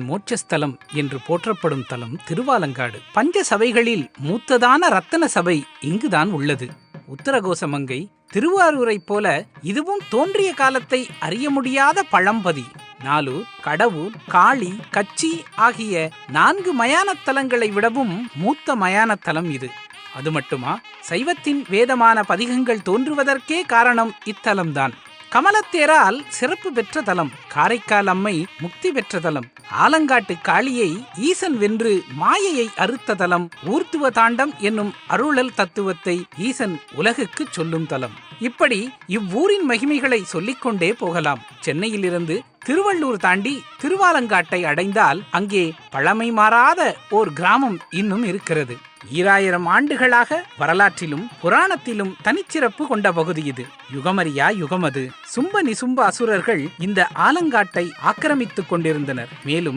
மோட்சஸ்தலம் என்று போற்றப்படும் தலம் திருவாலங்காடு. பஞ்ச சபைகளில் மூத்ததான ரத்தன சபை இங்குதான் உள்ளது. உத்தரகோசமங்கை, திருவாரூரைப் போல இதுவும் தோன்றிய காலத்தை அறிய முடியாத பழம்பதி. நாலூர், கடவூர், காளி, கச்சி ஆகிய 4 மயானத் தலங்களை விடவும் மூத்த மயானத் தலம் இது. அது மட்டுமா, சைவத்தின் வேதமான பதிகங்கள் தோன்றுவதற்கே காரணம் இத்தலம்தான். கமலத்தேரால் சிறப்பு பெற்ற தலம். காரைக்கால் அம்மை முக்தி பெற்ற தலம். ஆலங்காட்டு காளியை ஈசன் வென்று மாயையை அறுத்த தலம். ஊர்த்துவ தாண்டம் என்னும் அருளல் தத்துவத்தை ஈசன் உலகுக்கு சொல்லும் தலம். இப்படி இவ்வூரின் மகிமைகளை சொல்லிக்கொண்டே போகலாம். சென்னையிலிருந்து திருவள்ளூர் தாண்டி திருவாலங்காட்டை அடைந்தால் அங்கே பழமை மாறாத ஓர் கிராமம் இன்னும் இருக்கிறது. 2000 ஆண்டுகளாக வரலாற்றிலும் புராணத்திலும் தனிச்சிறப்பு கொண்ட பகுதி இது. யுகமரியா யுகமது சும்ப நிசும்ப அசுரர்கள் இந்த ஆலங்காட்டை ஆக்கிரமித்துக் கொண்டிருந்தனர். மேலும்